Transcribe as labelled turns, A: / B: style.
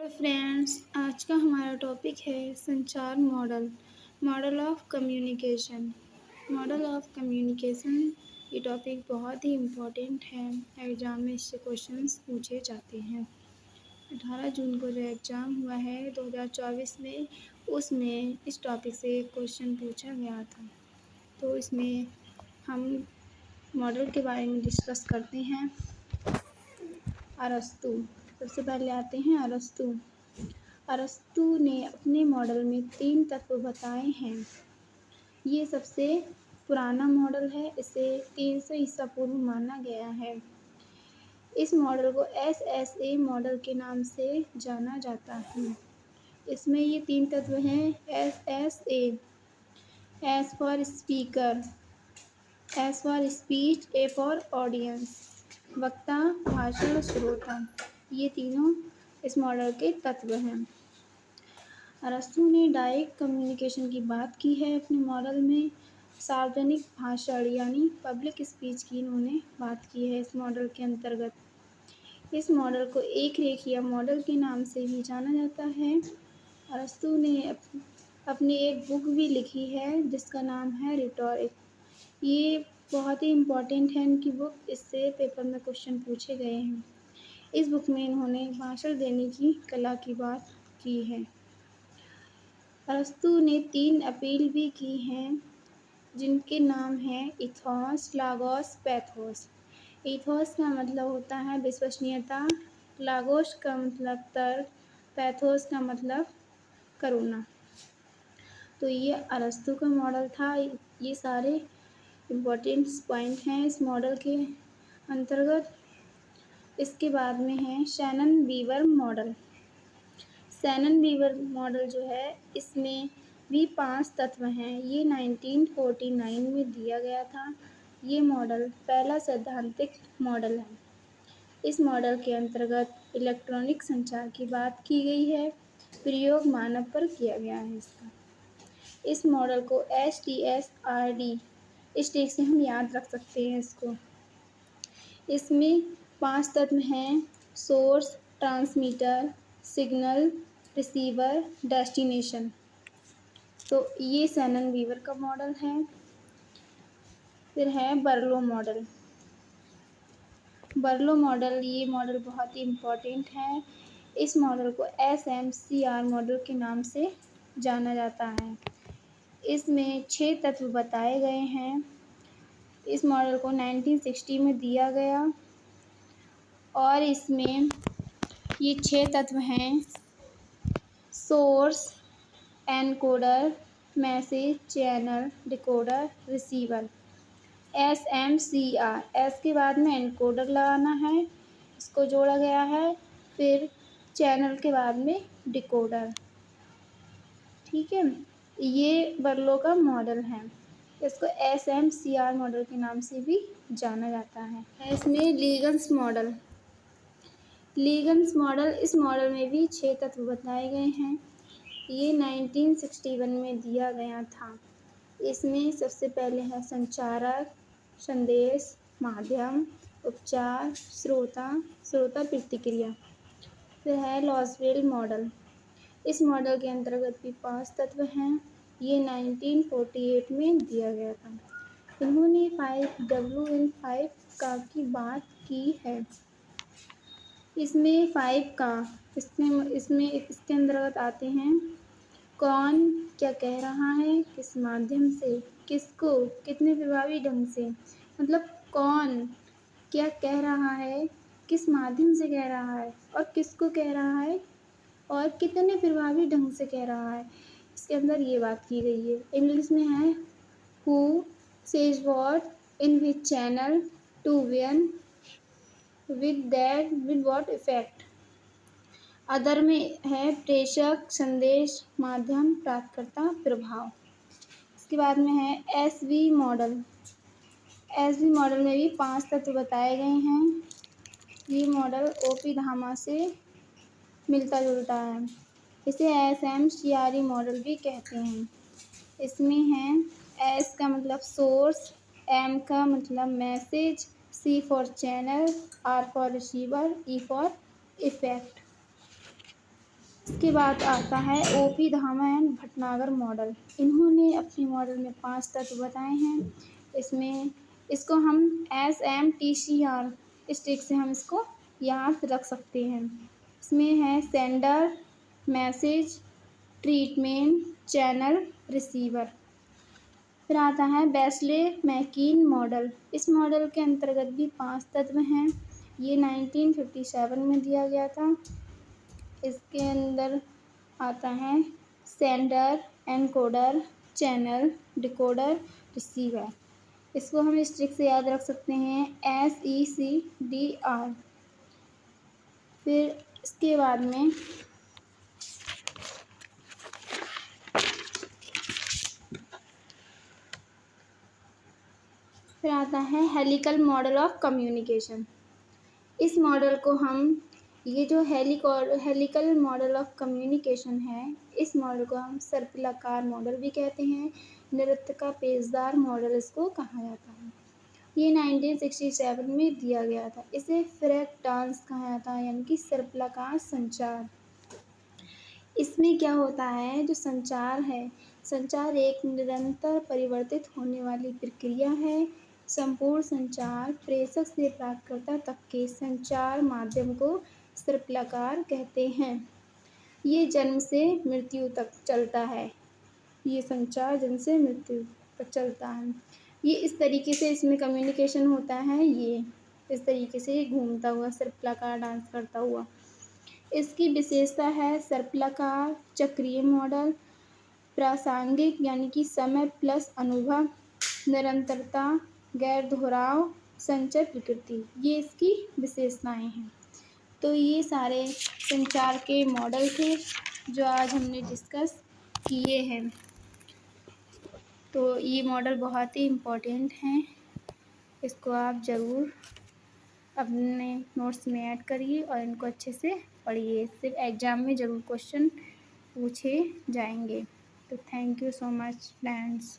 A: Hello friends, आज का हमारा टॉपिक है संचार model. Model of communication. Model of communication ये टॉपिक बहुत ही इम्पोर्टेंट है। एग्ज़ाम में इससे क्वेश्चंस पूछे जाते हैं। 18 जून को जो एग्ज़ाम हुआ है 2024 में, उसमें इस टॉपिक से एक क्वेश्चन पूछा गया था। तो इसमें हम मॉडल के बारे में डिस्कस करते हैं। अरस्तु, सबसे पहले आते हैं अरस्तु। अरस्तु ने अपने मॉडल में 3 तत्व बताए हैं। ये सबसे पुराना मॉडल है, इसे 300 ईसा पूर्व माना गया है। इस मॉडल को SSA मॉडल के नाम से जाना जाता है। इसमें ये 3 तत्व हैं। SSA, S for speaker, S for speech, A for audience, वक्ता, भाषण, श्रोता। ये तीनों इस मॉडल के तत्व हैं। अरस्तु ने डायरेक्ट कम्युनिकेशन की बात की है अपने मॉडल में। सार्वजनिक भाषण यानी पब्लिक स्पीच की इन्होंने बात की है इस मॉडल के अंतर्गत। इस मॉडल को एक रेखीय मॉडल के नाम से भी जाना जाता है। अरस्तु ने अपनी एक बुक भी लिखी है जिसका नाम है रिटॉरिक। ये बहुत ही इम्पोर्टेंट है इनकी बुक, इससे पेपर में क्वेश्चन पूछे गए हैं। इस बुक में इन्होंने भाषण देने की कला की बात की है। अरस्तु ने 3 अपील भी की हैं जिनके नाम हैं इथोस, लागोस, पैथोस। इथोस का मतलब होता है विश्वसनीयता, लागोस का मतलब तर्क, पैथोस का मतलब करुणा। तो ये अरस्तु का मॉडल था। ये सारे इम्पोर्टेंट पॉइंट हैं इस मॉडल के अंतर्गत। इसके बाद में है Shannon beaver model. Shannon beaver model जो है इसमें भी 5 तत्व हैं। ये 1949 में दिया गया था। ये मॉडल पहला सैद्धांतिक मॉडल है। इस मॉडल के अंतर्गत इलेक्ट्रॉनिक संचार की बात की गई है। प्रयोग मानव पर किया गया है इसका। इस मॉडल को STSRD, इस ट्रिक से हम याद रख सकते हैं इसको। इसमें 5 तत्व हैं: source, transmitter, signal, receiver, destination. तो ये शैनन बीवर का मॉडल है। फिर है बर्लो मॉडल। बर्लो मॉडल, ये मॉडल बहुत ही इम्पोर्टेंट है। इस मॉडल को SMCR मॉडल के नाम से जाना जाता है। इसमें 6 तत्व बताए गए हैं। इस मॉडल को 1960 में दिया गया और इसमें ये 6 तत्व हैं: source, encoder, message, channel, decoder, receiver. SMCR, S के बाद में एनकोडर लगाना है, इसको जोड़ा गया है। फिर चैनल के बाद में डिकोडर। ठीक है, ये बर्लो का मॉडल है। इसको SMCR मॉडल के नाम से भी जाना जाता है। इसमें लीगन्स मॉडल। लीगन्स मॉडल, इस मॉडल में भी 6 तत्व बताए गए हैं। ये 1961 में दिया गया था। इसमें सबसे पहले है संचारक, संदेश, माध्यम, उपचार, श्रोता, श्रोता प्रतिक्रिया। फिर है लॉसवेल मॉडल। इस मॉडल के अंतर्गत भी 5 तत्व हैं। ये 1948 में दिया गया था। इन्होंने 5W इन 5 का की बात की है। इसमें 5 का इसमें इसके अंतर्गत आते हैं: कौन क्या कह रहा है, किस माध्यम से, किसको, कितने प्रभावी ढंग से। मतलब कौन क्या कह रहा है, किस माध्यम से कह रहा है और किसको कह रहा है और कितने प्रभावी ढंग से कह रहा है। इसके अंदर ये बात की गई है। इंग्लिश में है who says what in which channel to when with what effect. Other में है प्रेषक, संदेश, माध्यम, प्राप्तकर्ता, प्रभाव। इसके बाद में है SV मॉडल। SV मॉडल में भी 5 तत्व बताए गए हैं। ये मॉडल OP धामा से मिलता जुलता है। इसे SMCRE मॉडल भी कहते हैं। इसमें है S का मतलब सोर्स, M का मतलब message, C for channel, R for receiver, E for effect. इसके बाद आता है ओपी धामा एंड भटनागर मॉडल। इन्होंने अपने मॉडल में 5 तत्व बताए हैं। इसमें इसको हम SMTCR इस ट्रिक से हम इसको याद रख सकते हैं। इसमें है sender, message, treatment, channel, receiver. फिर आता है बेस्ले मैकीन मॉडल। इस मॉडल के अंतर्गत भी 5 तत्व हैं। ये 1957 में दिया गया था। इसके अंदर आता है sender, encoder, channel, decoder, receiver. इसको हम इस ट्रिक से याद रख सकते हैं SECDR। फिर इसके बाद में फिर आता है हेलिकल मॉडल ऑफ कम्युनिकेशन। इस मॉडल को हम ये जो हेलिकल मॉडल ऑफ कम्युनिकेशन है, इस मॉडल को हम सर्पिलाकार मॉडल भी कहते हैं। नृत्य का पेचदार मॉडल इसको कहा जाता है। ये 1967 में दिया गया था। इसे फ्रैक डांस कहा जाता है, यानी कि सर्पिलाकार संचार। इसमें क्या होता है, जो संचार एक निरंतर परिवर्तित होने वाली प्रक्रिया है। संपूर्ण संचार प्रेषक से प्राप्तकर्ता तक के संचार माध्यम को सर्पिलाकार कहते हैं। ये जन्म से मृत्यु तक चलता है। ये संचार जन्म से मृत्यु तक चलता है। ये इस तरीके से इसमें कम्युनिकेशन होता है। ये इस तरीके से घूमता हुआ सर्पिलाकार डांस करता हुआ। इसकी विशेषता है सर्पिलाकार चक्रीय मॉडल, प्रासंगिक यानी कि समय प्लस अनुभव, निरंतरता, गैर दोहराव, संचय प्रकृति। ये इसकी विशेषताएं हैं। तो ये सारे संचार के मॉडल थे जो आज हमने डिस्कस किए हैं। तो ये मॉडल बहुत ही इम्पोर्टेंट हैं। इसको आप ज़रूर अपने नोट्स में ऐड करिए और इनको अच्छे से पढ़िए। इससे एग्ज़ाम में ज़रूर क्वेश्चन पूछे जाएंगे। तो thank you so much friends.